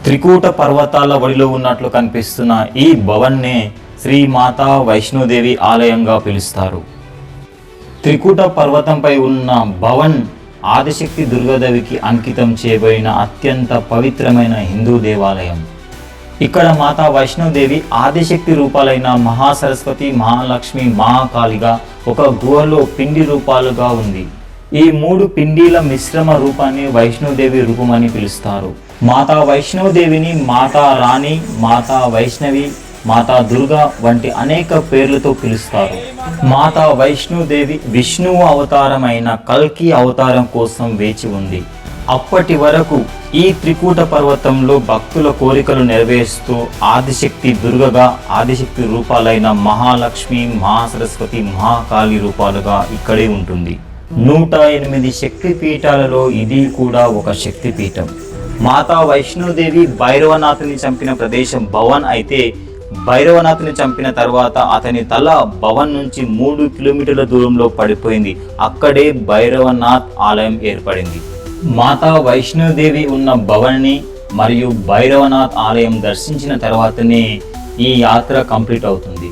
త్రికూట పర్వతాల ఒడిలో ఉన్నట్లు కనిపిస్తున్న ఈ భవన్నే శ్రీ మాతా వైష్ణోదేవి ఆలయంగా పిలుస్తారు. త్రికూట పర్వతంపై ఉన్న భవన్ ఆదిశక్తి దుర్గాదేవికి అంకితం చేయబడిన అత్యంత పవిత్రమైన హిందూ దేవాలయం. ఇక్కడ మాతా వైష్ణోదేవి ఆదిశక్తి రూపాలైన మహాసరస్వతి, మహాలక్ష్మి, మహాకాళిగా ఒక గుహలో పిండి రూపాలుగా ఉంది. ఈ 3 పిండిల మిశ్రమ రూపాన్ని వైష్ణోదేవి రూపమని పిలుస్తారు. మాతా వైష్ణోదేవిని మాతా రాణి, మాతా వైష్ణవి, మాతా దుర్గా వంటి అనేక పేర్లతో పిలుస్తారు. మాతా వైష్ణోదేవి విష్ణువు అవతారమైన కల్కి అవతారం కోసం వేచి ఉంది. అప్పటి వరకు ఈ త్రికూట పర్వతంలో భక్తుల కోరికలు నెరవేరుస్తూ ఆదిశక్తి దుర్గగా, ఆదిశక్తి రూపాలైన మహాలక్ష్మి, మహాసరస్వతి, మహాకాళి రూపాలుగా ఇక్కడే ఉంటుంది. 108 శక్తి పీఠాలలో ఇది కూడా ఒక శక్తి పీఠం. మాతా వైష్ణోదేవి భైరవనాథుని చంపిన ప్రదేశం భవన్ అయితే, భైరవనాథుని చంపిన తర్వాత అతని తల భవన్ నుంచి 3 కిలోమీటర్ల దూరంలో పడిపోయింది. అక్కడే భైరవనాథ్ ఆలయం ఏర్పడింది. మాతా వైష్ణోదేవి ఉన్న భవన్ని మరియు భైరవనాథ్ ఆలయం దర్శించిన తర్వాతనే ఈ యాత్ర కంప్లీట్ అవుతుంది.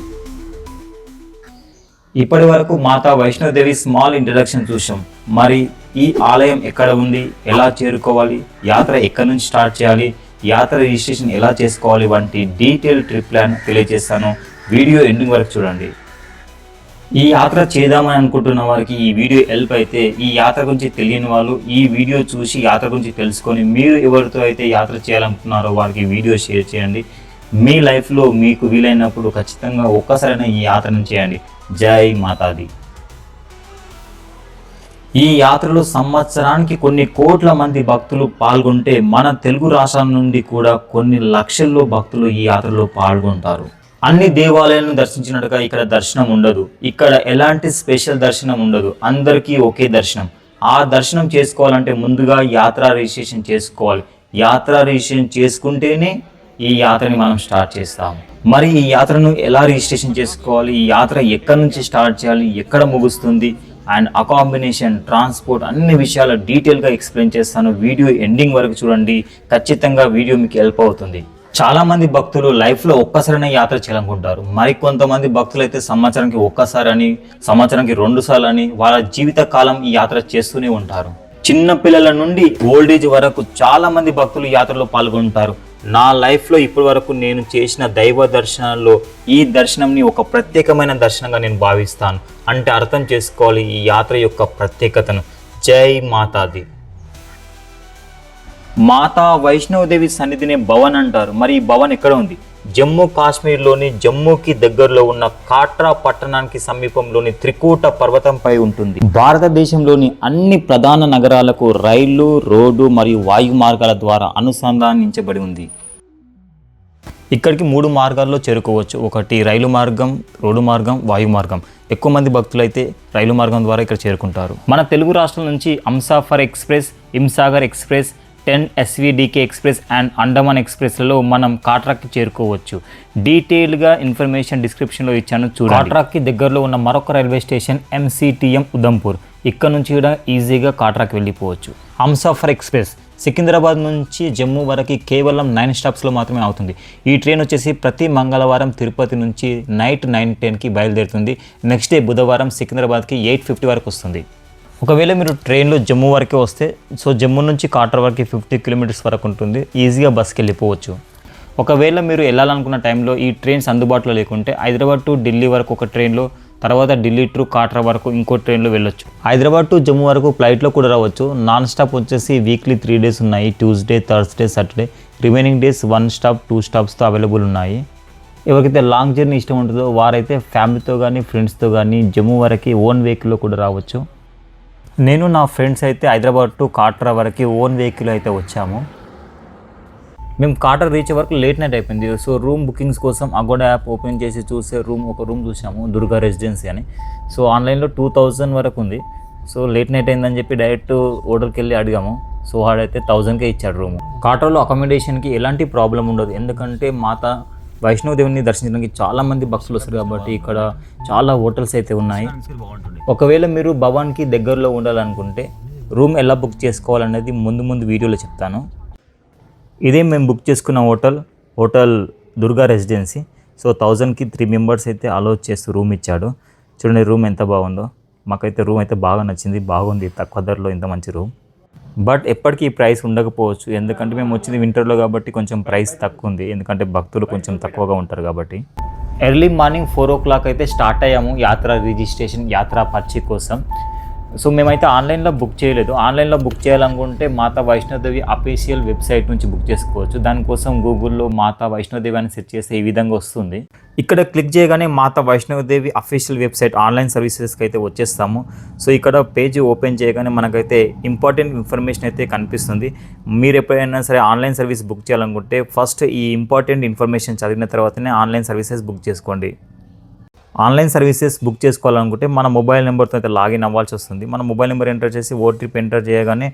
ఇప్పటి వరకు మాతా వైష్ణోదేవి స్మాల్ ఇంట్రడక్షన్ చూసాం. మరి ఈ ఆలయం ఎక్కడ ఉంది, ఎలా చేరుకోవాలి, యాత్ర ఎక్కడి నుంచి స్టార్ట్ చేయాలి, యాత్ర రిజిస్ట్రేషన్ ఎలా చేసుకోవాలి వంటి డీటెయిల్ ట్రిప్ ప్లాన్ తెలియజేస్తాను. వీడియో ఎండింగ్ వరకు చూడండి. ఈ యాత్ర చేద్దామని అనుకుంటున్న వారికి ఈ వీడియో హెల్ప్ అయితే, ఈ యాత్ర గురించి తెలియని వాళ్ళు ఈ వీడియో చూసి యాత్ర గురించి తెలుసుకొని మీరు ఎవరితో అయితే యాత్ర చేయాలనుకుంటున్నారో వారికి వీడియో షేర్ చేయండి. మీ లైఫ్లో మీకు వీలైనప్పుడు ఖచ్చితంగా ఒక్కసారైనా ఈ యాత్రను చేయండి. జై మాతాది. ఈ యాత్రలో సంవత్సరానికి కొన్ని కోట్ల మంది భక్తులు పాల్గొంటే మన తెలుగు రాష్ట్రాల నుండి కూడా కొన్ని లక్షల్లో భక్తులు ఈ యాత్రలో పాల్గొంటారు. అన్ని దేవాలయాలను దర్శించినట్టుగా ఇక్కడ దర్శనం ఉండదు. ఇక్కడ ఎలాంటి స్పెషల్ దర్శనం ఉండదు. అందరికీ ఒకే దర్శనం. ఆ దర్శనం చేసుకోవాలంటే ముందుగా యాత్ర రిజిస్ట్రేషన్ చేసుకోవాలి. యాత్ర రిజిస్ట్రేషన్ చేసుకుంటేనే ఈ యాత్రని మనం స్టార్ట్ చేస్తాము. మరి ఈ యాత్రను ఎలా రిజిస్ట్రేషన్ చేసుకోవాలి, ఈ యాత్ర ఎక్కడి నుంచి స్టార్ట్ చేయాలి, ఎక్కడ ముగుస్తుంది, అండ్ అకామిడేషన్, ట్రాన్స్పోర్ట్ అన్ని విషయాలు డీటెయిల్గా ఎక్స్ప్లెయిన్ చేస్తాను. వీడియో ఎండింగ్ వరకు చూడండి. ఖచ్చితంగా వీడియో మీకు హెల్ప్ అవుతుంది. చాలా మంది భక్తులు లైఫ్లో ఒక్కసారైనా యాత్ర చేయాలనుకుంటారు. మరి కొంతమంది భక్తులు అయితే సంవత్సరానికి ఒక్కసారి అని, సంవత్సరానికి 2 సార్లు అని వాళ్ళ జీవిత కాలం ఈ యాత్ర చేస్తూనే ఉంటారు. చిన్న పిల్లల నుండి ఓల్డ్ ఏజ్ వరకు చాలా మంది భక్తులు యాత్రలో పాల్గొంటారు. నా లైఫ్లో ఇప్పటి వరకు నేను చేసిన దైవ దర్శనాల్లో ఈ దర్శనంని ఒక ప్రత్యేకమైన దర్శనంగా నేను భావిస్తాను. అంటే అర్థం చేసుకోవాలి ఈ యాత్ర యొక్క ప్రత్యేకతను. జై మాతాది. మాతా వైష్ణోదేవి సన్నిధిని భవన్ అంటారు. మరి ఈ భవన్ ఎక్కడ ఉంది? జమ్మూ కాశ్మీర్లోని జమ్మూకి దగ్గరలో ఉన్న కాట్రా పట్టణానికి సమీపంలోని త్రికూట పర్వతంపై ఉంటుంది. భారతదేశంలోని అన్ని ప్రధాన నగరాలకు రైళ్లు, రోడ్డు మరియు వాయు మార్గాల ద్వారా అనుసంధానించబడి ఉంది. ఇక్కడికి 3 మార్గాల్లో చేరుకోవచ్చు. ఒకటి రైలు మార్గం, రోడ్డు మార్గం, వాయు మార్గం. ఎక్కువ మంది భక్తులు అయితే రైలు మార్గం ద్వారా ఇక్కడ చేరుకుంటారు. మన తెలుగు రాష్ట్రాల నుంచి Humsafar express, Himsagar express, 10 SVDK express and Andaman ఎక్స్ప్రెస్లలో మనం కాట్రాకి చేరుకోవచ్చు. డీటెయిల్గా ఇన్ఫర్మేషన్ డిస్క్రిప్షన్లో ఇచ్చాను చూడండి. కాట్రాకి దగ్గరలో ఉన్న మరొక రైల్వే స్టేషన్ MCTM ఉదంపూర్. ఇక్కడ నుంచి కూడా ఈజీగా కాట్రాకి వెళ్ళిపోవచ్చు. హంసఫర్ ఎక్స్ప్రెస్ సికింద్రాబాద్ నుంచి జమ్మూ వరకు కేవలం 9 స్టాప్స్లో మాత్రమే అవుతుంది. ఈ ట్రైన్ వచ్చేసి ప్రతి మంగళవారం తిరుపతి నుంచి నైట్ 9-10కి బయలుదేరుతుంది. నెక్స్ట్ డే బుధవారం సికింద్రాబాద్కి 8:50 వరకు వస్తుంది. ఒకవేళ మీరు ట్రైన్లో జమ్మూ వరకే వస్తే, సో జమ్మూ నుంచి కాట్రా వరకు 50 కిలోమీటర్స్ వరకు ఉంటుంది. ఈజీగా బస్కి వెళ్ళిపోవచ్చు. ఒకవేళ మీరు వెళ్ళాలనుకున్న టైంలో ఈ ట్రైన్స్ అందుబాటులో లేకుంటే హైదరాబాద్ టు ఢిల్లీ వరకు ఒక ట్రైన్లో, తర్వాత ఢిల్లీ టు కాట్రా వరకు ఇంకో ట్రైన్లో వెళ్ళొచ్చు. హైదరాబాద్ టు జమ్మూ వరకు ఫ్లైట్లో కూడా రావచ్చు. నాన్ స్టాప్ వచ్చేసి వీక్లీ 3 డేస్ ఉన్నాయి. Tuesday, Thursday, Saturday. Remaining days 1 stop, 2 స్టాప్స్తో అవైలబుల్ ఉన్నాయి. ఎవరికైతే లాంగ్ జర్నీ ఇష్టం ఉంటుందో వారైతే ఫ్యామిలీతో కానీ ఫ్రెండ్స్తో కానీ జమ్మూ వరకు ఓన్ వెహికల్లో కూడా రావచ్చు. నేను నా ఫ్రెండ్స్ అయితే హైదరాబాద్ టు కాట్రా వరకు ఓన్ వెహికల్ అయితే వచ్చాము. మేము కాట్రా రీచ్ వరకు లేట్ నైట్ అయిపోయింది. సో రూమ్ బుకింగ్స్ కోసం అగోడా యాప్ ఓపెన్ చేసి చూస్తే ఒక రూమ్ చూసాము, దుర్గా రెసిడెన్సీ అని. సో ఆన్లైన్లో 2000 వరకు ఉంది. సో లేట్ నైట్ అయిందని చెప్పి డైరెక్ట్ హోటల్కి వెళ్ళి అడిగాము. సో వాడైతే 1000కే ఇచ్చాడు రూము. కాట్రాలో అకామిడేషన్కి ఎలాంటి ప్రాబ్లం ఉండదు. ఎందుకంటే మాతా వైష్ణోదేవిని దర్శించడానికి చాలామంది భక్తులు వస్తారు కాబట్టి ఇక్కడ చాలా హోటల్స్ అయితే ఉన్నాయి. ఒకవేళ మీరు భవన్కి దగ్గరలో ఉండాలనుకుంటే రూమ్ ఎలా బుక్ చేసుకోవాలనేది ముందు వీడియోలో చెప్తాను. ఇదే మేము బుక్ చేసుకున్న హోటల్ దుర్గా రెసిడెన్సీ. సో 1000కి 3 మెంబర్స్ అయితే అలో చేస్తూ రూమ్ ఇచ్చాడు. చూడండి రూమ్ ఎంత బాగుందో. మాకైతే రూమ్ అయితే బాగా నచ్చింది, బాగుంది, తక్కువ ధరలో ఇంత మంచి రూమ్. బట్ ఎప్పటికీ ఈ ప్రైస్ ఉండకపోవచ్చు, ఎందుకంటే మేము వచ్చింది వింటర్లో కాబట్టి కొంచెం ప్రైస్ తక్కువ ఉంది, ఎందుకంటే భక్తులు కొంచెం తక్కువగా ఉంటారు కాబట్టి. ఎర్లీ మార్నింగ్ 4 o'clock అయితే స్టార్ట్ అయ్యాము యాత్ర రిజిస్ట్రేషన్, యాత్ర పర్చి కోసం. సో మేమైతే ఆన్లైన్లో బుక్ చేయలేదు. ఆన్లైన్లో బుక్ చేయాలనుకుంటే మాతా వైష్ణోదేవి అఫీషియల్ వెబ్సైట్ నుంచి బుక్ చేసుకోవచ్చు. దానికోసం గూగుల్లో మాతా వైష్ణోదేవి అని సెర్చ్ చేస్తే ఈ విధంగా వస్తుంది. ఇక్కడ క్లిక్ చేయగానే మాతా వైష్ణోదేవి అఫీషియల్ వెబ్సైట్ ఆన్లైన్ సర్వీసెస్కి అయితే వచ్చేస్తాము. సో ఇక్కడ పేజ్ ఓపెన్ చేయగానే మనకైతే ఇంపార్టెంట్ ఇన్ఫర్మేషన్ అయితే కనిపిస్తుంది. మీరు ఎప్పుడైనా సరే ఆన్లైన్ సర్వీస్ బుక్ చేయాలనుకుంటే ఫస్ట్ ఈ ఇంపార్టెంట్ ఇన్ఫర్మేషన్ చదివిన తర్వాతనే ఆన్లైన్ సర్వీసెస్ బుక్ చేసుకోండి. ఆన్లైన్ సర్వీసెస్ బుక్ చేసుకోవాలనుకుంటే మన మొబైల్ నెంబర్తో అయితే లాగిన్ అవ్వాల్సి వస్తుంది. మన మొబైల్ నెంబర్ ఎంటర్ చేసి ఓటీపీ ఎంటర్ చేయగానే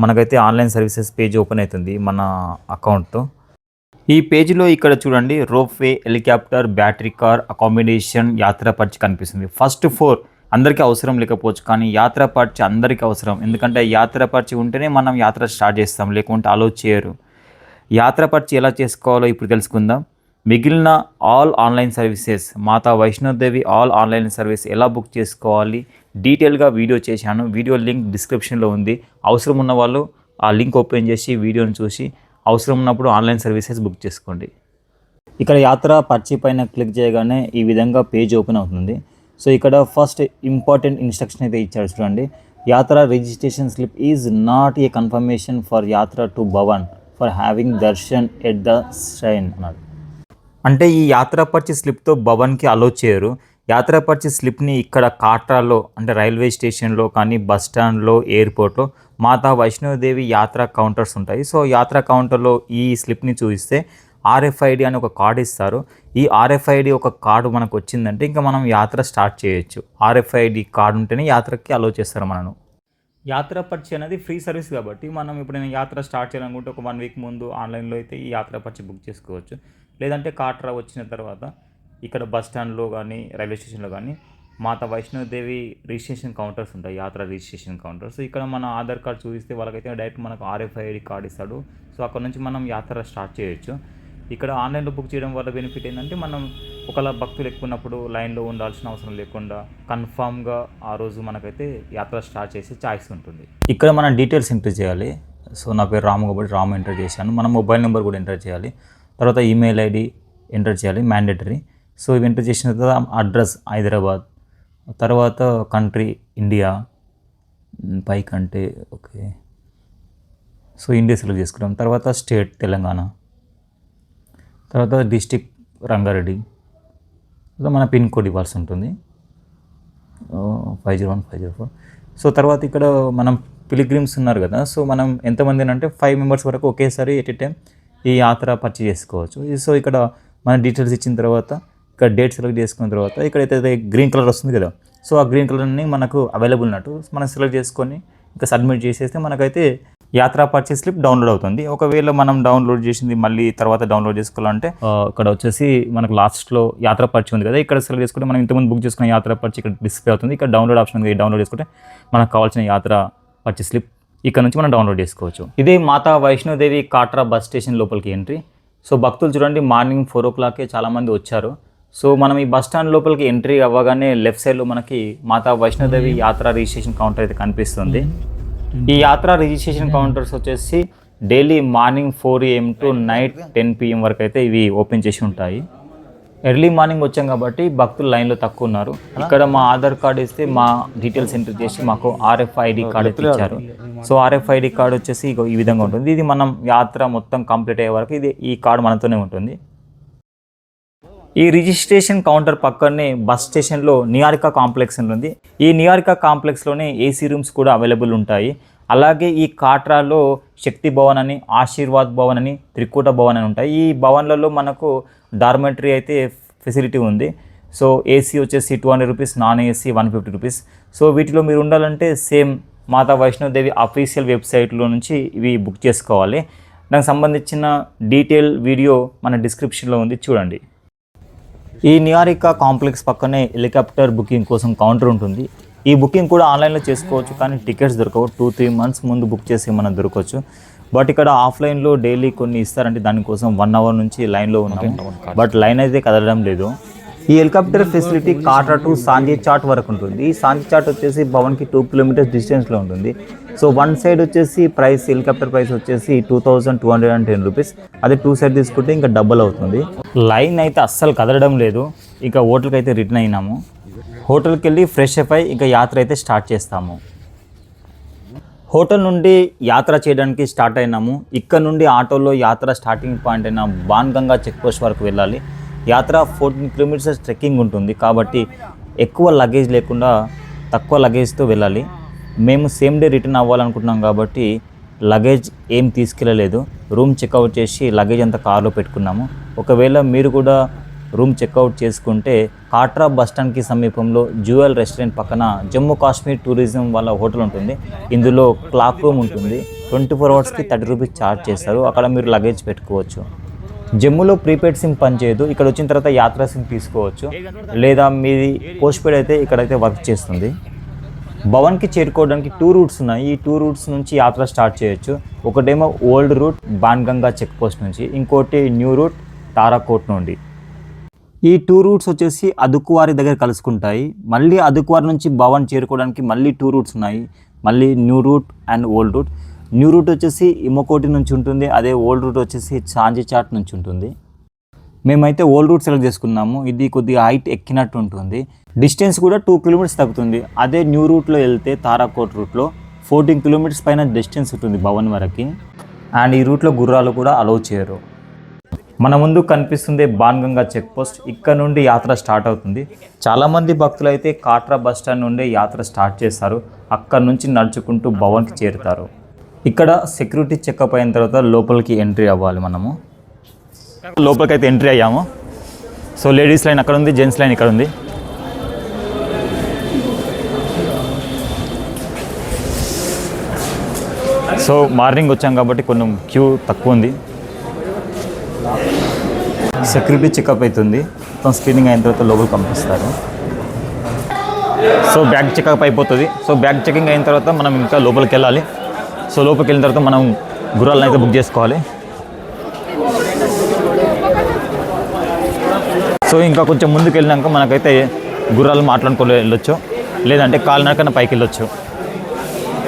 మనకైతే ఆన్లైన్ సర్వీసెస్ పేజ్ ఓపెన్ అవుతుంది మన అకౌంట్తో. ఈ పేజీలో ఇక్కడ చూడండి ropeway, helicopter, battery car, accommodation, యాత్ర పర్చి కనిపిస్తుంది. ఫస్ట్ 4 అందరికీ అవసరం లేకపోవచ్చు, కానీ యాత్ర పర్చి అందరికీ అవసరం. ఎందుకంటే యాత్ర పర్చి ఉంటేనే మనం యాత్ర స్టార్ట్ చేస్తాం, లేకుంటే అలో చేయరు. యాత్ర పర్చి ఎలా చేసుకోవాలో ఇప్పుడు తెలుసుకుందాం. మిగిలిన ఆల్ ఆన్లైన్ సర్వీసెస్, మాతా వైష్ణోదేవి ఆల్ ఆన్లైన్ సర్వీస్ ఎలా బుక్ చేసుకోవాలి డీటెయిల్గా వీడియో చేశాను. వీడియో లింక్ డిస్క్రిప్షన్లో ఉంది. అవసరం ఉన్న వాళ్ళు ఆ లింక్ ఓపెన్ చేసి వీడియోని చూసి అవసరం ఉన్నప్పుడు ఆన్లైన్ సర్వీసెస్ బుక్ చేసుకోండి. ఇక్కడ యాత్ర పర్చి పైన క్లిక్ చేయగానే ఈ విధంగా పేజ్ ఓపెన్ అవుతుంది. సో ఇక్కడ ఫస్ట్ ఇంపార్టెంట్ ఇన్స్ట్రక్షన్ అయితే ఇచ్చాడు చూడండి. Yatra registration slip is not a confirmation for yatra to Bhawan for having darshan at the shrine అన్నాడు. అంటే ఈ యాత్ర పర్చి స్లిప్తో భవన్కి అలో చేయరు. యాత్ర పర్చి స్లిప్ని ఇక్కడ కాట్రాలో అంటే రైల్వే స్టేషన్లో కానీ బస్ స్టాండ్లో, ఎయిర్పోర్ట్లో మాతా వైష్ణోదేవి యాత్ర కౌంటర్స్ ఉంటాయి. సో యాత్ర కౌంటర్లో ఈ స్లిప్ని చూపిస్తే RFID అని ఒక కార్డు ఇస్తారు. ఈ RFID ఒక కార్డు మనకు వచ్చిందంటే ఇంకా మనం యాత్ర స్టార్ట్ చేయొచ్చు. RFID కార్డు ఉంటేనే యాత్రకి అలో చేస్తారు మనను. యాత్ర పర్చి అనేది ఫ్రీ సర్వీస్ కాబట్టి మనం ఎప్పుడైనా యాత్ర స్టార్ట్ చేయాలనుకుంటే ఒక 1 week ముందు ఆన్లైన్లో అయితే ఈ యాత్ర పర్చి బుక్ చేసుకోవచ్చు. లేదంటే కాట్రా వచ్చిన తర్వాత ఇక్కడ బస్ స్టాండ్లో కానీ రైల్వే స్టేషన్లో కానీ మాతా వైష్ణోదేవి రిజిస్ట్రేషన్ కౌంటర్స్ ఉంటాయి, యాత్ర రిజిస్ట్రేషన్ కౌంటర్స్. ఇక్కడ మన ఆధార్ కార్డు చూపిస్తే వాళ్ళకైతే డైరెక్ట్ మనకు RFID కార్డు ఇస్తాడు. సో అక్కడ నుంచి మనం యాత్ర స్టార్ట్ చేయొచ్చు. ఇక్కడ ఆన్లైన్లో బుక్ చేయడం వల్ల బెనిఫిట్ ఏంటంటే మనం ఒకవేళ భక్తులు ఎక్కువ ఉన్నప్పుడు లైన్లో ఉండాల్సిన అవసరం లేకుండా కన్ఫామ్గా ఆ రోజు మనకైతే యాత్ర స్టార్ట్ చేసే ఛాయిస్ ఉంటుంది. ఇక్కడ మనం డీటెయిల్స్ ఎంటర్ చేయాలి. సో నా పేరు రాము కాబట్టి రాము ఎంటర్ చేశాను. మన మొబైల్ నెంబర్ కూడా ఎంటర్ చేయాలి. తర్వాత ఈమెయిల్ ID ఎంటర్ చేయాలి, మ్యాండేటరీ. సో ఇవి ఎంటర్ చేసిన తర్వాత అడ్రస్ హైదరాబాద్, తర్వాత కంట్రీ ఇండియా, పైకంటే ఓకే. సో ఇండియా సెలెక్ట్ చేసుకుంటాం. తర్వాత స్టేట్ తెలంగాణ, తర్వాత డిస్టిక్ రంగారెడ్డి, తర్వాత మన పిన్ కోడ్ ఇవ్వాల్సి ఉంటుంది 501-504. సో తర్వాత ఇక్కడ మనం పిలిగ్రిమ్స్ ఉన్నారు కదా, సో మనం ఎంతమంది అంటే 5 members వరకు ఒకేసారి ఎట్ ఎ టైం ఈ యాత్ర పర్చేజ్ చేసుకోవచ్చు. సో ఇక్కడ మన డీటెయిల్స్ ఇచ్చిన తర్వాత ఇక్కడ డేట్ సెలెక్ట్ చేసుకున్న తర్వాత ఇక్కడ అయితే గ్రీన్ కలర్ వస్తుంది కదా, సో ఆ గ్రీన్ కలర్ని మనకు అవైలబుల్ ఉన్నట్టు మనం సెలెక్ట్ చేసుకొని ఇంకా సబ్మిట్ చేసేస్తే మనకైతే యాత్రా పర్చేజ్ స్లిప్ డౌన్లోడ్ అవుతుంది. ఒకవేళ మనం డౌన్లోడ్ చేసింది మళ్ళీ తర్వాత డౌన్లోడ్ చేసుకోవాలంటే ఇక్కడ వచ్చేసి మనకు లాస్ట్లో యాత్రా పర్చి ఉంది కదా, ఇక్కడ సెలెక్ట్ చేసుకుంటే మనం ఇంతకుముందు బుక్ చేసుకున్న యాత్రా పర్చి ఇక్కడ డిస్ప్లే అవుతుంది. ఇక్కడ డౌన్లోడ్ ఆప్షన్ ఉంది, డౌన్లోడ్ చేసుకుంటే మనకు కావాల్సిన యాత్రా పర్చేజ్ స్లిప్ ఇక్కడ నుంచి మనం డౌన్లోడ్ చేసుకోవచ్చు. ఇదే మాతా వైష్ణోదేవి కాట్రా బస్ స్టేషన్ లోపలికి ఎంట్రీ. సో భక్తులు చూడండి మార్నింగ్ 4 o'clock చాలామంది వచ్చారు. సో మనం ఈ బస్ స్టాండ్ లోపలికి ఎంట్రీ అవ్వగానే లెఫ్ట్ సైడ్లో మనకి మాతా వైష్ణోదేవి యాత్రా రిజిస్ట్రేషన్ కౌంటర్ అయితే కనిపిస్తుంది. ఈ యాత్రా రిజిస్ట్రేషన్ కౌంటర్స్ వచ్చేసి daily morning 4 AM to night 10 PM వరకు అయితే ఇవి ఓపెన్ చేసి ఉంటాయి. ఎర్లీ మార్నింగ్ వచ్చాం కాబట్టి భక్తులు లైన్లో తక్కువ ఉన్నారు. ఇక్కడ మా ఆధార్ కార్డు ఇస్తే మా డీటెయిల్స్ ఎంటర్ చేసి మాకు RFID కార్డు అయితే ఇచ్చారు. సో RFID కార్డు వచ్చేసి ఈ విధంగా ఉంటుంది. ఇది మనం యాత్ర మొత్తం కంప్లీట్ అయ్యే వరకు ఈ కార్డు మనతోనే ఉంటుంది. ఈ రిజిస్ట్రేషన్ కౌంటర్ పక్కనే బస్ స్టేషన్లో నిహారిక కాంప్లెక్స్ ఉంటుంది. ఈ నిహారిక కాంప్లెక్స్లోనే AC రూమ్స్ కూడా అవైలబుల్ ఉంటాయి. అలాగే ఈ కాట్రాలో శక్తి భవన్ అని, ఆశీర్వాద్ భవన్ అని, త్రికూట భవన్ అని ఉంటాయి. ఈ భవన్లలో మనకు డార్మెటరీ అయితే ఫెసిలిటీ ఉంది. సో AC వచ్చేసి 200 rupees, non AC 150 rupees. So వీటిలో మీరు ఉండాలంటే సేమ్ మాతా వైష్ణోదేవి అఫీషియల్ వెబ్సైట్లో నుంచి ఇవి బుక్ చేసుకోవాలి. దానికి సంబంధించిన డీటెయిల్ వీడియో మన డిస్క్రిప్షన్లో ఉంది, చూడండి. ఈ నిహారిక కాంప్లెక్స్ పక్కనే హెలికాప్టర్ బుకింగ్ కోసం కౌంటర్ ఉంటుంది. ఈ బుకింగ్ కూడా ఆన్లైన్లో చేసుకోవచ్చు, కానీ టికెట్స్ దొరకవు. 2-3 months ముందు బుక్ చేసి మనం దొరకవచ్చు. బట్ ఇక్కడ ఆఫ్లైన్లో డైలీ కొన్ని ఇస్తారంటే దానికోసం 1 అవర్ నుంచి లైన్లో ఉన్నాము. బట్ లైన్ అయితే కదలడం లేదు. ఈ helicopter facility Katra to Sanjhi Chhat వరకు ఉంటుంది. ఈ సాంజీ చాట్ వచ్చేసి భవన్కి 2 కిలోమీటర్స్ డిస్టెన్స్లో ఉంటుంది. సో 1 సైడ్ వచ్చేసి ప్రైస్ హెలికాప్టర్ ప్రైస్ వచ్చేసి 2210 రూపీస్. అదే 2 సైడ్ తీసుకుంటే ఇంకా డబుల్ అవుతుంది. లైన్ అయితే అస్సలు కదలడం లేదు. ఇక హోటల్కి అయితే రిటర్న్ అయినాము. హోటల్కి వెళ్ళి ఫ్రెష్ అప్ అయి ఇక యాత్ర అయితే స్టార్ట్ చేస్తాము. హోటల్ నుండి యాత్ర చేయడానికి స్టార్ట్ అయినాము. ఇక్కడ నుండి ఆటోలో యాత్ర స్టార్టింగ్ పాయింట్ అయిన బాన్గంగా చెక్ పోస్ట్ వరకు వెళ్ళాలి. యాత్ర 14 కిలోమీటర్స్ ట్రెక్కింగ్ ఉంటుంది కాబట్టి ఎక్కువ లగేజ్ లేకుండా తక్కువ లగేజ్తో వెళ్ళాలి. మేము సేమ్ డే రిటర్న్ అవ్వాలనుకుంటున్నాం కాబట్టి లగేజ్ ఏం తీసుకెళ్ళలేదు. రూమ్ చెక్అవుట్ చేసి లగేజ్ అంతా కార్లో పెట్టుకున్నాము. ఒకవేళ మీరు కూడా రూమ్ చెక్అవుట్ చేసుకుంటే కాట్రా బస్టాండ్కి సమీపంలో జ్యువెల్ రెస్టారెంట్ పక్కన జమ్మూ కాశ్మీర్ టూరిజం వాళ్ళ హోటల్ ఉంటుంది. ఇందులో క్లాక్ రూమ్ ఉంటుంది. 24 అవర్స్కి 30 రూపీస్ ఛార్జ్ చేస్తారు. అక్కడ మీరు లగేజ్ పెట్టుకోవచ్చు. జమ్మూలో ప్రీపెయిడ్ సిమ్ పనిచేయదు. ఇక్కడ వచ్చిన తర్వాత యాత్రా సిమ్ తీసుకోవచ్చు, లేదా మీది పోస్ట్ పెయిడ్ అయితే ఇక్కడైతే వర్క్ చేస్తుంది. భవన్కి చేరుకోవడానికి 2 రూట్స్ ఉన్నాయి. ఈ 2 రూట్స్ నుంచి యాత్ర స్టార్ట్ చేయొచ్చు. ఒకటేమో ఓల్డ్ రూట్ బాన్గంగా చెక్ పోస్ట్ నుంచి, ఇంకోటి న్యూ రూట్ తారాకోట్ నుండి. ఈ 2 రూట్స్ వచ్చేసి అదుకువారి దగ్గర కలుసుకుంటాయి. మళ్ళీ అదుకువారి నుంచి భవన్ చేరుకోవడానికి మళ్ళీ 2 రూట్స్ ఉన్నాయి. మళ్ళీ new route and old route. New route వచ్చేసి ఇమోకోటి నుంచి ఉంటుంది. అదే ఓల్డ్ రూట్ వచ్చేసి సాంజీ చాట్ నుంచి ఉంటుంది. మేమైతే ఓల్డ్ రూట్ సెలెక్ట్ చేసుకున్నాము. ఇది కొద్దిగా హైట్ ఎక్కినట్టు ఉంటుంది. డిస్టెన్స్ కూడా 2 కిలోమీటర్స్ తగ్గుతుంది. అదే న్యూ రూట్లో వెళ్తే తారాకోట్ రూట్లో 14 కిలోమీటర్స్ పైన డిస్టెన్స్ ఉంటుంది భవన్ వరకు. అండ్ ఈ రూట్లో గుర్రాలు కూడా అలౌ చేయరు. మన ముందు కనిపిస్తుంది బాన్గంగా చెక్ పోస్ట్. ఇక్కడ నుండి యాత్ర స్టార్ట్ అవుతుంది. చాలామంది భక్తులు అయితే కాట్రా బస్ స్టాండ్ నుండి యాత్ర స్టార్ట్ చేస్తారు. అక్కడ నుంచి నడుచుకుంటూ భవన్కి చేరుతారు. ఇక్కడ సెక్యూరిటీ చెకప్ అయిన తర్వాత లోపలికి ఎంట్రీ అవ్వాలి. మనము లోపలికి అయితే ఎంట్రీ అయ్యాము. సో లేడీస్ లైన్ అక్కడ ఉంది, జెంట్స్ లైన్ ఇక్కడ ఉంది. సో మార్నింగ్ వచ్చాం కాబట్టి కొంచెం క్యూ తక్కువ ఉంది. సెక్యూరిటీ చెకప్ అవుతుంది. మొత్తం స్క్రీనింగ్ అయిన తర్వాత లోపలికి పంపిస్తారు. సో బ్యాగ్ చెకప్ అయిపోతుంది. సో బ్యాగ్ చెకింగ్ అయిన తర్వాత మనం ఇంకా లోపలికి వెళ్ళాలి. సో లోపలికి వెళ్ళిన తర్వాత మనం గుర్రాలను అయితే బుక్ చేసుకోవాలి. సో ఇంకా కొంచెం ముందుకు వెళ్ళినాక మనకైతే గుర్రాలు మాట్లాడుకొని వెళ్ళొచ్చు, లేదంటే కాలినడకన పైకి వెళ్ళొచ్చు.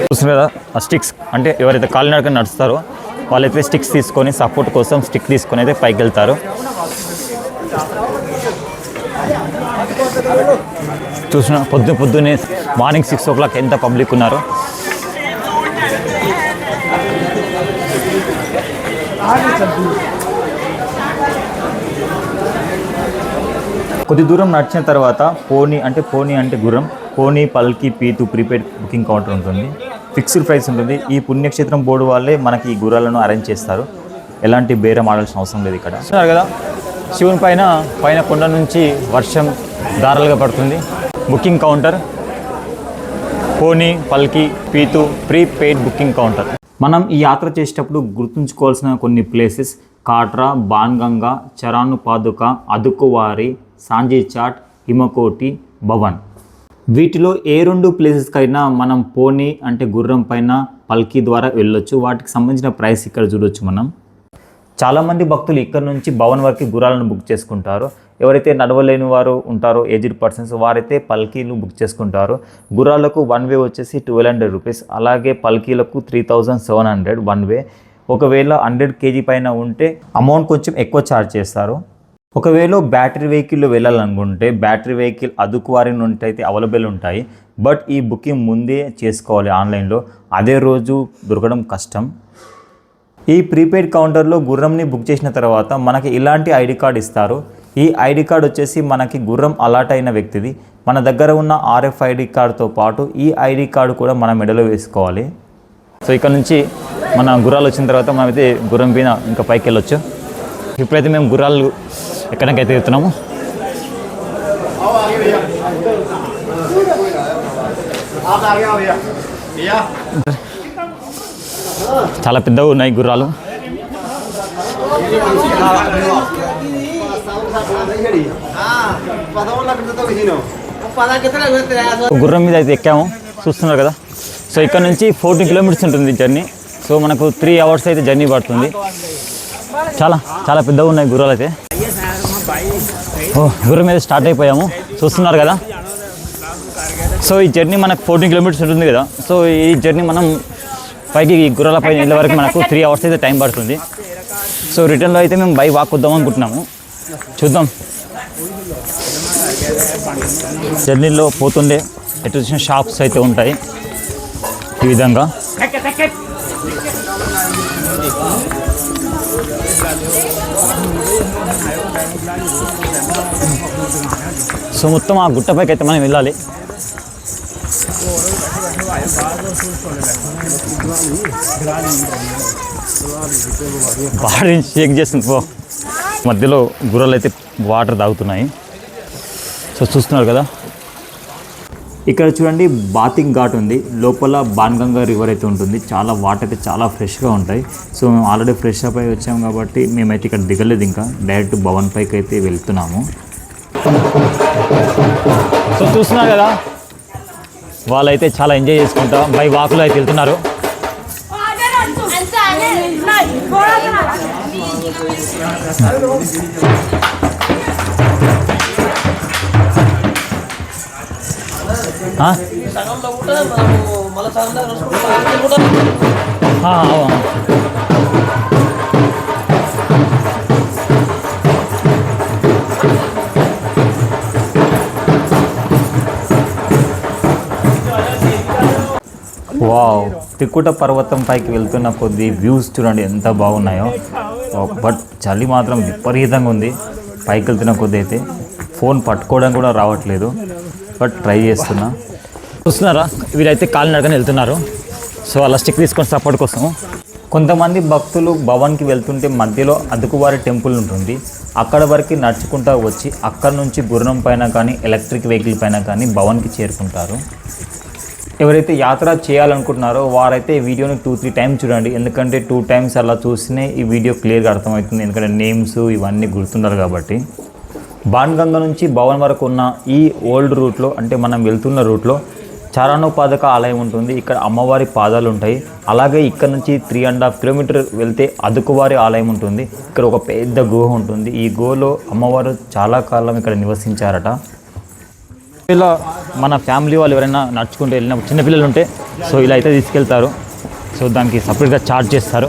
చూస్తున్నారు కదా ఆ స్టిక్స్, అంటే ఎవరైతే కాలినడకన నడుస్తారో వాళ్ళైతే స్టిక్స్ తీసుకొని సపోర్ట్ కోసం స్టిక్ తీసుకొని అయితే పైకి వెళ్తారు. చూసిన పొద్దున్నే మార్నింగ్ 6 o'clock ఎంత పబ్లిక్ ఉన్నారో. కొద్ది దూరం నడిచిన తర్వాత పోనీ అంటే గుర్రం, పోనీ పల్కి పీతు ప్రీపెయిడ్ బుకింగ్ కౌంటర్ ఉంటుంది. ఫిక్స్డ్ ప్రైస్ ఉంటుంది. ఈ పుణ్యక్షేత్రం బోర్డు వాళ్ళే మనకి ఈ గుర్రాలను అరేంజ్ చేస్తారు. ఎలాంటి బేరం ఆడాల్సిన అవసరం లేదు. ఇక్కడ చూస్తున్నారు కదా శివుని పైన కొండ నుంచి వర్షం దారాలుగా పడుతుంది. బుకింగ్ కౌంటర్ పోనీ పల్కి పీతు ప్రీపెయిడ్ బుకింగ్ కౌంటర్. మనం ఈ యాత్ర చేసేటప్పుడు గుర్తుంచుకోవాల్సిన కొన్ని ప్లేసెస్ కాట్రా, బాన్గంగా, చరాను పాదుక, అదుకువారి, సాంజీ చాట్, హిమకోటి, భవన్. వీటిలో ఏ 2 ప్లేసెస్కైనా మనం పోనీ అంటే గుర్రం పైన పల్కీ ద్వారా వెళ్ళొచ్చు. వాటికి సంబంధించిన ప్రైస్ ఇక్కడ చూడొచ్చు. మనం చాలామంది భక్తులు ఇక్కడ నుంచి భవన్ వరకు గుర్రాలను బుక్ చేసుకుంటారు. ఎవరైతే నడవలేని వారు ఉంటారో ఏజ్డ్ పర్సన్స్ వారైతే పల్కీలు బుక్ చేసుకుంటారు. గుర్రాలకు 1 వే వచ్చేసి 1200 రూపీస్, అలాగే పల్కీలకు 3700 1 వే. ఒకవేళ 100 kg పైన ఉంటే అమౌంట్ కొంచెం ఎక్కువ ఛార్జ్ చేస్తారు. ఒకవేళ బ్యాటరీ వెహికల్లో వెళ్ళాలనుకుంటే బ్యాటరీ వెహికల్ అదుకువారి నుండి అయితే అవైలబుల్ ఉంటాయి. బట్ ఈ బుకింగ్ ముందే చేసుకోవాలి ఆన్లైన్లో. అదే రోజు దొరకడం కష్టం. ఈ ప్రీపెయిడ్ కౌంటర్లో గుర్రంని బుక్ చేసిన తర్వాత మనకి ఇలాంటి ఐడి కార్డ్ ఇస్తారు. ఈ ఐడి కార్డ్ వచ్చేసి మనకి గుర్రం అలాట్ అయిన వ్యక్తిది. మన దగ్గర ఉన్న RFID కార్డుతో పాటు ఈ ఐడి కార్డు కూడా మన మెడలో వేసుకోవాలి. సో ఇక్కడ నుంచి మన గుర్రాలు వచ్చిన తర్వాత మనమైతే గుర్రం పైన ఇంకా పైకి వెళ్ళొచ్చు. ఇప్పుడైతే మేము గుర్రాలు ఎక్కడికైతే వెళ్తున్నాము. చాలా పెద్దగా ఉన్నాయి గుర్రాలు. గుర్రం మీద అయితే ఎక్కాము, చూస్తున్నారు కదా. సో ఇక్కడ నుంచి 14 కిలోమీటర్స్ ఉంటుంది జర్నీ. సో మనకు 3 hours అయితే జర్నీ పడుతుంది. చాలా చాలా పెద్దగా ఉన్నాయి గుర్రాలు అయితే. గుర్రం మీద స్టార్ట్ అయిపోయాము, చూస్తున్నారు కదా. సో ఈ జర్నీ మనకు 14 kilometers ఉంటుంది కదా. సో ఈ జర్నీ మనం పైకి గుర్రాల పైన వెళ్ళే వరకు మనకు 3 hours అయితే టైం పడుతుంది. సో రిటర్న్లో అయితే మేము బై వాక్ వద్దాం అనుకుంటున్నాము, చూద్దాం. జర్నీలో పోతుండే ఎటు చూసిన షాప్స్ అయితే ఉంటాయి ఈ విధంగా. సో మొత్తం ఆ గుట్టపైకి అయితే మనం వెళ్ళాలి. బాడీ షేక్ చేస్తుంది పో. మధ్యలో గుర్రాలు అయితే వాటర్ తాగుతున్నాయి. సో చూస్తున్నారు కదా. ఇక్కడ చూడండి బాతింగ్ ఘాట్ ఉంది, లోపల బాన్గంగా రివర్ అయితే ఉంటుంది. చాలా వాటర్ అయితే చాలా ఫ్రెష్గా ఉంటాయి. సో మేము ఆల్రెడీ ఫ్రెష్ అప్ అయి వచ్చాము కాబట్టి మేమైతే ఇక్కడ దిగలేదు, ఇంకా డైరెక్ట్ భవన్ పైకి అయితే వెళ్తున్నాము. సో చూస్తున్నారు కదా, వాళ్ళైతే చాలా ఎంజాయ్ చేసుకుంటా బై వాకులో అయితే వెళ్తున్నారు. వావ్, త్రికుట పర్వతం పైకి వెళ్తున్న కొద్ది వ్యూస్ చూడండి ఎంత బాగున్నాయో. బట్ చలి మాత్రం విపరీతంగా ఉంది. పైకి వెళ్తున్న కొద్ది అయితే ఫోన్ పట్టుకోవడం కూడా రావట్లేదు, బట్ ట్రై చేస్తున్నా. చూస్తున్నారా, వీరైతే కాలినడకని వెళ్తున్నారు. సో అలా స్టిక్ తీసుకొని సపోర్ట్ కోసం. కొంతమంది భక్తులు భవన్కి వెళ్తుంటే మధ్యలో అదుకువారి టెంపుల్ ఉంటుంది, అక్కడ వరకు నడుచుకుంటూ వచ్చి అక్కడ నుంచి గుర్రం పైన కానీ ఎలక్ట్రిక్ వెహికల్ పైన కానీ భవన్కి చేరుకుంటారు. ఎవరైతే యాత్ర చేయాలనుకుంటున్నారో వారైతే ఈ వీడియోని 2-3 times చూడండి, ఎందుకంటే 2 times అలా చూస్తేనే ఈ వీడియో క్లియర్గా అర్థమవుతుంది, ఎందుకంటే నేమ్స్ ఇవన్నీ గుర్తుండాలి కాబట్టి. బాన్గంగా నుంచి భవన్ వరకు ఉన్న ఈ ఓల్డ్ రూట్లో, అంటే మనం వెళ్తున్న రూట్లో చారణోపాదక ఆలయం ఉంటుంది. ఇక్కడ అమ్మవారి పాదాలు ఉంటాయి. అలాగే ఇక్కడ నుంచి 3.5 kilometers వెళ్తే అదుకువారి ఆలయం ఉంటుంది. ఇక్కడ ఒక పెద్ద గుహ ఉంటుంది. ఈ గుహలో అమ్మవారు చాలా కాలం ఇక్కడ నివసించారట. ఇలా మన ఫ్యామిలీ వాళ్ళు ఎవరైనా నడుచుకుంటూ వెళ్ళిన చిన్నపిల్లలు ఉంటే సో ఇలా అయితే తీసుకెళ్తారు. సో దానికి సపరేట్గా ఛార్జ్ చేస్తారు.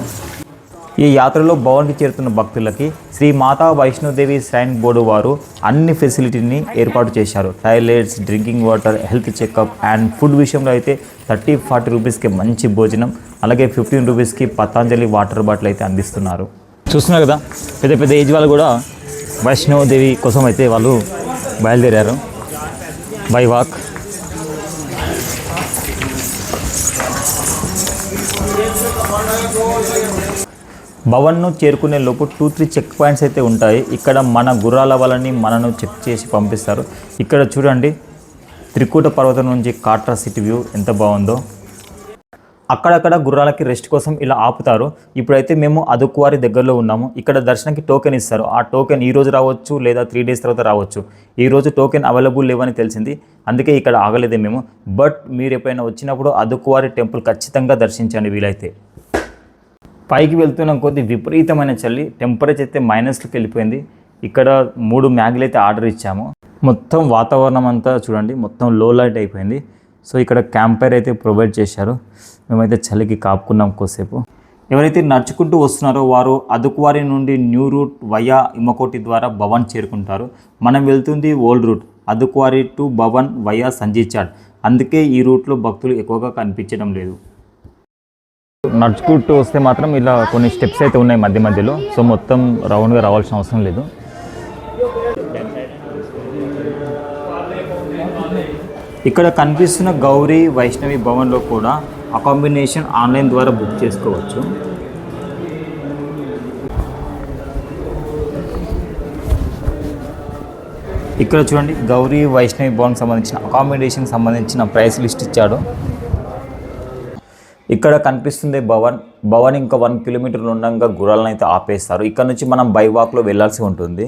ఈ యాత్రలో భవన్కి చేరుతున్న భక్తులకి శ్రీ మాతా వైష్ణోదేవి శ్రైన్ బోర్డు వారు అన్ని ఫెసిలిటీని ఏర్పాటు చేశారు. Toilets, drinking water, health checkup and food విషయంలో అయితే 30-40 రూపీస్కి మంచి భోజనం, అలాగే 15 రూపీస్కి పతాంజలి వాటర్ బాటిల్ అయితే అందిస్తున్నారు. చూస్తున్నారు కదా, పెద్ద పెద్ద ఏజ్ వాళ్ళు కూడా వైష్ణోదేవి కోసం అయితే వాళ్ళు బయలుదేరారు బై వాక్. భవన్ను చేరుకునే లోపు 2-3 చెక్ పాయింట్స్ అయితే ఉంటాయి. ఇక్కడ మన గుర్రాల వాళ్ళని మనను చెక్ చేసి పంపిస్తారు. ఇక్కడ చూడండి త్రికూట పర్వతం నుంచి కాట్రా సిటీ వ్యూ ఎంత బాగుందో. అక్కడక్కడ గుర్రాలకి రెస్ట్ కోసం ఇలా ఆపుతారు. ఇప్పుడైతే మేము అదుకువారి దగ్గరలో ఉన్నాము. ఇక్కడ దర్శనానికి టోకెన్ ఇస్తారు. ఆ టోకెన్ ఈరోజు రావచ్చు లేదా 3 days తర్వాత రావచ్చు. ఈరోజు టోకెన్ అవైలబుల్ లేవని తెలిసింది, అందుకే ఇక్కడ ఆగలేదే మేము. బట్ మీరు ఎప్పుడైనా వచ్చినప్పుడు అదుకువారి టెంపుల్ ఖచ్చితంగా దర్శించండి వీలైతే. పైకి వెళ్తున్న కొద్ది విపరీతమైన చలి, టెంపరేచర్ అయితే మైనస్లోకి వెళ్ళిపోయింది. ఇక్కడ 3 మ్యాగీలు అయితే ఆర్డర్ ఇచ్చాము. మొత్తం వాతావరణం అంతా చూడండి మొత్తం లో లైట్ అయిపోయింది. సో ఇక్కడ క్యాంప్ ఫైర్ అయితే ప్రొవైడ్ చేశారు. మేమైతే చలికి కాపుకున్నాం కోసేపు. ఎవరైతే నడుచుకుంటూ వస్తున్నారో వారు అదుకువారి నుండి న్యూ రూట్ వయా ఇమ్మకోటి ద్వారా భవన్ చేరుకుంటారు. మనం వెళ్తుంది old route Adhkuwari to Bhawan via Sanjichhat, అందుకే ఈ రూట్లో భక్తులు ఎక్కువగా కనిపించడం లేదు. నడుచుకుంటూ వస్తే మాత్రం ఇలా కొన్ని స్టెప్స్ అయితే ఉన్నాయి మధ్య మధ్యలో. సో మొత్తం రౌండ్గా రావాల్సిన అవసరం లేదు. ఇక్కడ కనిపిస్తున్న గౌరీ వైష్ణవి భవన్లో కూడా అకామిడేషన్ ఆన్లైన్ ద్వారా బుక్ చేసుకోవచ్చు. ఇక్కడ చూడండి గౌరీ వైష్ణవి భవన్కి సంబంధించిన అకామిడేషన్ సంబంధించిన ప్రైస్ లిస్ట్ ఇచ్చాడు. ఇక్కడ కనిపిస్తుంది భవన్ ఇంకా 1 kilometer ఉండగా గుర్రాలను అయితే ఆపేస్తారు. ఇక్కడ నుంచి మనం బై వాక్లో వెళ్ళాల్సి ఉంటుంది.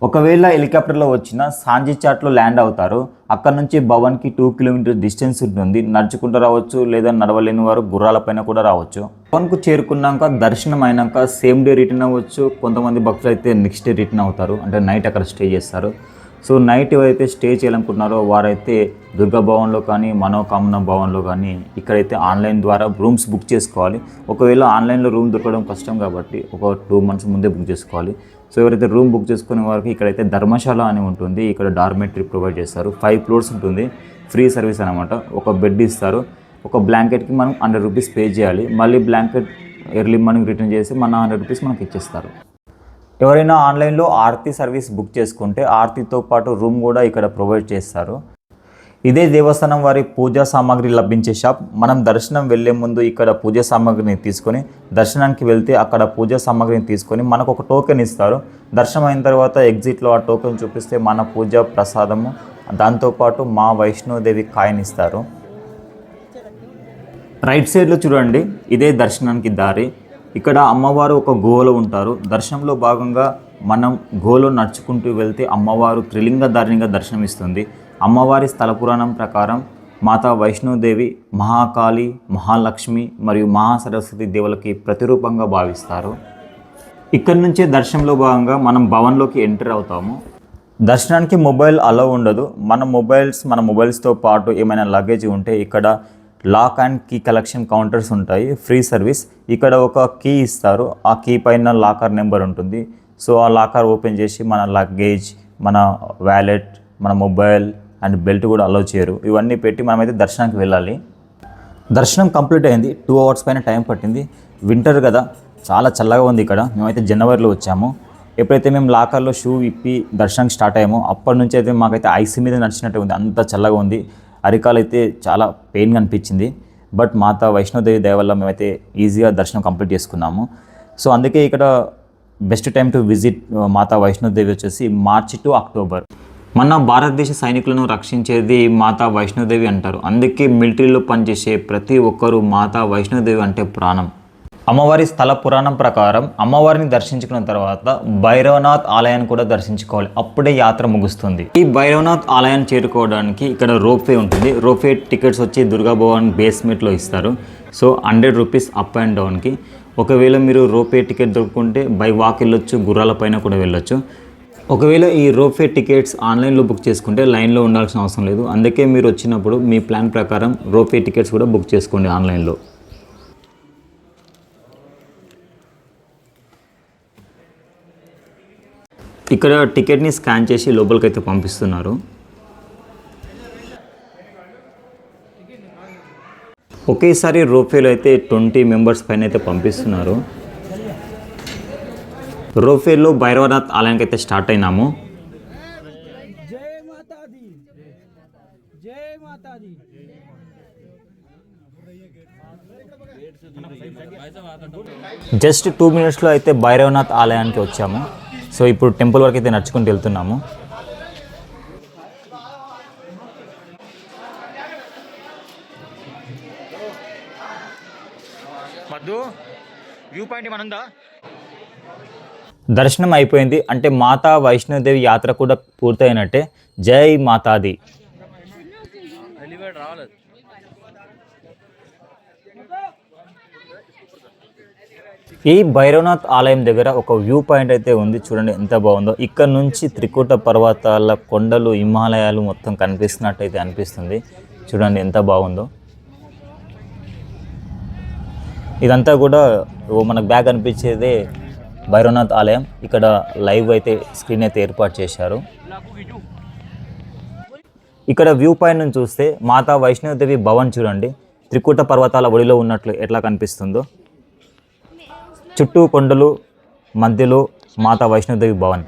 ఒకవేళ హెలికాప్టర్లో వచ్చిన సాంజిచాట్లో ల్యాండ్ అవుతారు. అక్కడ నుంచి భవన్కి 2 కిలోమీటర్ డిస్టెన్స్ ఉంటుంది. నడుచుకుంటూ రావచ్చు, లేదా నడవలేని వారు గుర్రాలపైన కూడా రావచ్చు. భవన్కు చేరుకున్నాక దర్శనం అయినాక సేమ్ డే రిటర్న్ అవ్వచ్చు. కొంతమంది భక్తులు అయితే నెక్స్ట్ డే రిటర్న్ అవుతారు, అంటే నైట్ అక్కడ స్టే చేస్తారు. సో నైట్ ఎవరైతే స్టే చేయాలనుకుంటున్నారో వారైతే దుర్గా భవన్లో కానీ మనోకామన భవన్లో కానీ ఇక్కడైతే ఆన్లైన్ ద్వారా రూమ్స్ బుక్ చేసుకోవాలి. ఒకవేళ ఆన్లైన్లో రూమ్ దొరకడం కష్టం కాబట్టి ఒక 2 months ముందే బుక్ చేసుకోవాలి. సో ఎవరైతే రూమ్ బుక్ చేసుకునే వారికి ఇక్కడైతే ధర్మశాల అని ఉంటుంది. ఇక్కడ డార్మెటరీ ప్రొవైడ్ చేస్తారు. 5 floors ఉంటుంది. ఫ్రీ సర్వీస్ అనమాట. ఒక బెడ్ ఇస్తారు. ఒక బ్లాంకెట్కి మనం 100 rupees పే చేయాలి. మళ్ళీ బ్లాంకెట్ ఎర్లీ మార్నింగ్ రిటర్న్ చేసి మన 100 rupees మనకి ఇచ్చేస్తారు. ఎవరైనా ఆన్లైన్లో ఆర్తి సర్వీస్ బుక్ చేసుకుంటే ఆర్తితో పాటు రూమ్ కూడా ఇక్కడ ప్రొవైడ్ చేస్తారు. ఇదే దేవస్థానం వారి పూజా సామాగ్రి లభించే షాప్. మనం దర్శనం వెళ్ళే ముందు ఇక్కడ పూజా సామాగ్రిని తీసుకొని దర్శనానికి వెళ్తే అక్కడ పూజా సామాగ్రిని తీసుకొని మనకు ఒక టోకెన్ ఇస్తారు. దర్శనం అయిన తర్వాత ఎగ్జిట్లో ఆ టోకెన్ చూపిస్తే మన పూజా ప్రసాదము, దాంతోపాటు మా వైష్ణోదేవి కాయిన్ ఇస్తారు. రైట్ సైడ్లో చూడండి, ఇదే దర్శనానికి దారి. ఇక్కడ అమ్మవారు ఒక గుహలో ఉంటారు. దర్శనంలో భాగంగా మనం గుహలో నడుచుకుంటూ వెళ్తే అమ్మవారు త్రిలింగధారిణిగా దర్శనమిస్తుంది. అమ్మవారి స్థల పురాణం ప్రకారం మాతా వైష్ణోదేవి మహాకాళి, మహాలక్ష్మి మరియు మహాసరస్వతి దేవులకి ప్రతిరూపంగా భావిస్తారు. ఇక్కడి నుంచే దర్శనంలో భాగంగా మనం భవన్లోకి ఎంటర్ అవుతాము. దర్శనానికి మొబైల్ అలౌ ఉండదు. మన మొబైల్స్తో పాటు ఏమైనా లగేజ్ ఉంటే ఇక్కడ lock and key collection counters ఉంటాయి. Free service. ఇక్కడ ఒక కీ ఇస్తారు. ఆ కీ పైన లాకర్ నెంబర్ ఉంటుంది. సో ఆ లాకర్ ఓపెన్ చేసి మన లగేజ్, మన వ్యాలెట్, మన మొబైల్ అండ్ బెల్ట్ కూడా అలౌ చేయరు. ఇవన్నీ పెట్టి మనమైతే దర్శనానికి వెళ్ళాలి. దర్శనం కంప్లీట్ అయింది. 2 hours పైన టైం పట్టింది. వింటర్ కదా, చాలా చల్లగా ఉంది ఇక్కడ. మేమైతే జనవరిలో వచ్చాము. ఎప్పుడైతే మేము లాకర్లో షూ విప్పి దర్శనానికి స్టార్ట్ అయ్యామో అప్పటి నుంచి అయితే మాకైతే ఐస్ మీద నడిచినట్టు ఉంది. అంత చల్లగా ఉంది. అరికాలు అయితే చాలా పెయిన్గా అనిపించింది. బట్ మాతా వైష్ణోదేవి దయ వల్ల మేమైతే ఈజీగా దర్శనం కంప్లీట్ చేసుకున్నాము. సో అందుకే ఇక్కడ బెస్ట్ టైం టు విజిట్ మాతా వైష్ణోదేవి వచ్చేసి March to October. మన భారతదేశ సైనికులను రక్షించేది మాతా వైష్ణోదేవి అంటారు. అందుకే మిలిటరీలో పనిచేసే ప్రతి ఒక్కరూ మాతా వైష్ణోదేవి అంటే ప్రాణం. అమ్మవారి స్థల పురాణం ప్రకారం అమ్మవారిని దర్శించుకున్న తర్వాత భైరవనాథ్ ఆలయాన్ని కూడా దర్శించుకోవాలి. అప్పుడే యాత్ర ముగుస్తుంది. ఈ భైరవనాథ్ ఆలయాన్ని చేరుకోవడానికి ఇక్కడ రోప్వే ఉంటుంది. రోప్వే టికెట్స్ వచ్చి దుర్గా భవన్ బేస్మెంట్లో ఇస్తారు. సో 100 rupees అప్ అండ్ డౌన్కి. ఒకవేళ మీరు రోప్వే టికెట్ దొరుకుంటే బై వాక్ వెళ్ళొచ్చు, గుర్రాల పైన కూడా వెళ్ళొచ్చు. ఒకవేళ ఈ రోప్వే టికెట్స్ ఆన్లైన్లో బుక్ చేసుకుంటే లైన్లో ఉండాల్సిన అవసరం లేదు. అందుకే మీరు వచ్చినప్పుడు మీ ప్లాన్ ప్రకారం రోప్వే టికెట్స్ కూడా బుక్ చేసుకోండి ఆన్లైన్లో. ఇక్కడ టికెట్ని స్కాన్ చేసి లోపలికి అయితే పంపిస్తున్నారు. ఒకేసారి రోప్వేలో అయితే 20 members పైన అయితే పంపిస్తున్నారు. రోప్వేలో భైరవనాథ్ ఆలయానికి అయితే స్టార్ట్ అయినాము. జస్ట్ 2 minutesలో అయితే భైరవనాథ్ ఆలయానికి వచ్చాము. సో ఇప్పుడు టెంపుల్ వరకు అయితే నడుచుకుంటూ వెళ్తున్నాము. దర్శనం అయిపోయింది. అంటే మాతా వైష్ణోదేవి యాత్ర కూడా పూర్తయినట్టే. జై మాతాది. ఈ భైరవనాథ్ ఆలయం దగ్గర ఒక వ్యూ పాయింట్ అయితే ఉంది. చూడండి ఎంత బాగుందో. ఇక్కడ నుంచి త్రికూట పర్వతాల కొండలు, హిమాలయాలు మొత్తం కనిపిస్తున్నట్టు అయితే అనిపిస్తుంది. చూడండి ఎంత బాగుందో. ఇదంతా కూడా మనకు బ్యాక్ అనిపించేదే భైరవనాథ్ ఆలయం. ఇక్కడ లైవ్ అయితే స్క్రీన్ అయితే ఏర్పాటు చేశారు. ఇక్కడ వ్యూ పాయింట్ నుంచి చూస్తే మాతా వైష్ణోదేవి భవన్ చూడండి, త్రికూట పర్వతాల ఒడిలో ఉన్నట్లు ఎట్లా కనిపిస్తుందో. చుట్టూ కొండలు, మధ్యలో మాతా వైష్ణోదేవి భవన్.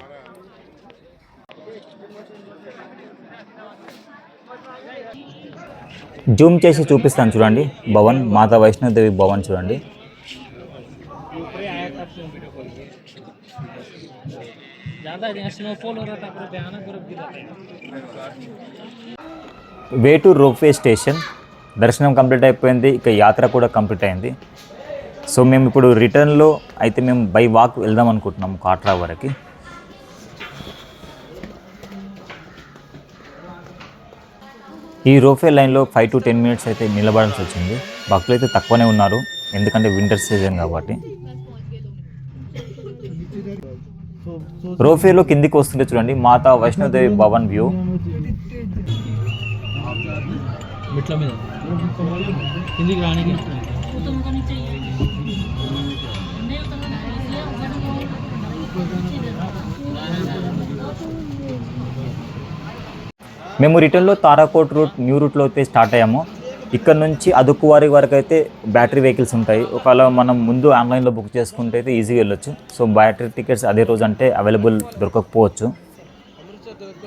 జూమ్ చేసి చూపిస్తాను చూడండి. భవన్, మాతా వైష్ణోదేవి భవన్ చూడండి. Way to ropeway station. దర్శనం కంప్లీట్ అయిపోయింది. ఇక యాత్ర కూడా కంప్లీట్ అయింది. సో మేము ఇప్పుడు రిటర్న్లో అయితే మేము బై వాక్ వెళ్దాం అనుకుంటున్నాము కాట్రా వరకు. ఈ రోఫే లైన్లో 5 to 10 minutes అయితే నిలబడాల్సి వచ్చింది. భక్తులు అయితే తక్కువనే ఉన్నారు, ఎందుకంటే వింటర్ సీజన్ కాబట్టి. రోఫేలో కిందికి వస్తుంటే చూడండి మాతా వైష్ణోదేవి భవన్ వ్యూ. మేము రిటర్న్లో తారాకోట్ రూట్ న్యూ రూట్లో అయితే స్టార్ట్ అయ్యాము. ఇక్కడ నుంచి అదుకువారి వరకు అయితే బ్యాటరీ వెహికల్స్ ఉంటాయి. ఒకవేళ మనం ముందు ఆన్లైన్లో బుక్ చేసుకుంటే అయితే ఈజీగా వెళ్ళొచ్చు. సో బ్యాటరీ టికెట్స్ అదే రోజు అంటే అవైలబుల్ దొరకకపోవచ్చు.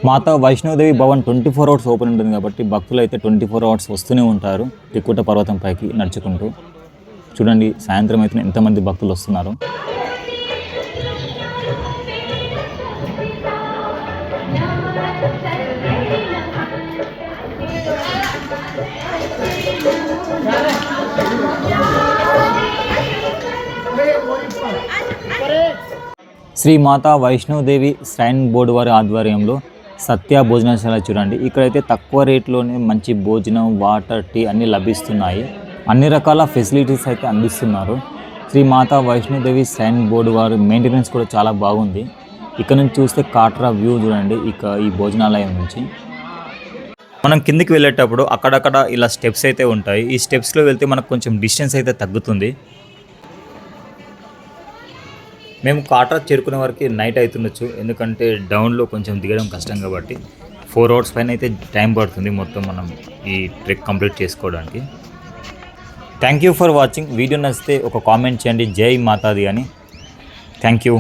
మాతా వైష్ణోదేవి భవన్ 24 hours ఓపెన్ ఉంటుంది కాబట్టి భక్తులు అయితే 24 hours వస్తూనే ఉంటారు త్రికూట పర్వతం పైకి నడుచుకుంటూ. చూడండి సాయంత్రం అయితే ఎంతమంది భక్తులు వస్తున్నారు. శ్రీ మాతా వైష్ణోదేవి శ్రైన్ బోర్డు వారి ఆధ్వర్యంలో సత్య భోజనశాల చూడండి. ఇక్కడైతే తక్కువ రేట్లోనే మంచి భోజనం, వాటర్, టీ అన్నీ లభిస్తున్నాయి. అన్ని రకాల ఫెసిలిటీస్ అయితే అందిస్తున్నారు. శ్రీ మాతా వైష్ణోదేవి శ్రైన్ బోర్డు వారి మెయింటెనెన్స్ కూడా చాలా బాగుంది. ఇక్కడ నుంచి చూస్తే కాట్రా వ్యూ చూడండి ఈ భోజనాలయం నుంచి. మనం కిందికి వెళ్ళేటప్పుడు అక్కడక్కడ ఇలా స్టెప్స్ అయితే ఉంటాయి. ఈ స్టెప్స్లో వెళ్తే మనకు కొంచెం డిస్టెన్స్ అయితే తగ్గుతుంది. మేము కాట్రా చేరుకునే వరకు నైట్ అవుతుండొచ్చు, ఎందుకంటే డౌన్లో కొంచెం దిగడం కష్టం కాబట్టి 4 hours పైన అయితే టైం పడుతుంది మొత్తం మనం ఈ ట్రెక్ కంప్లీట్ చేసుకోవడానికి. Thank you for watching. Video నచ్చితే ఒక కామెంట్ చేయండి జై మాతాది అని. Thank you.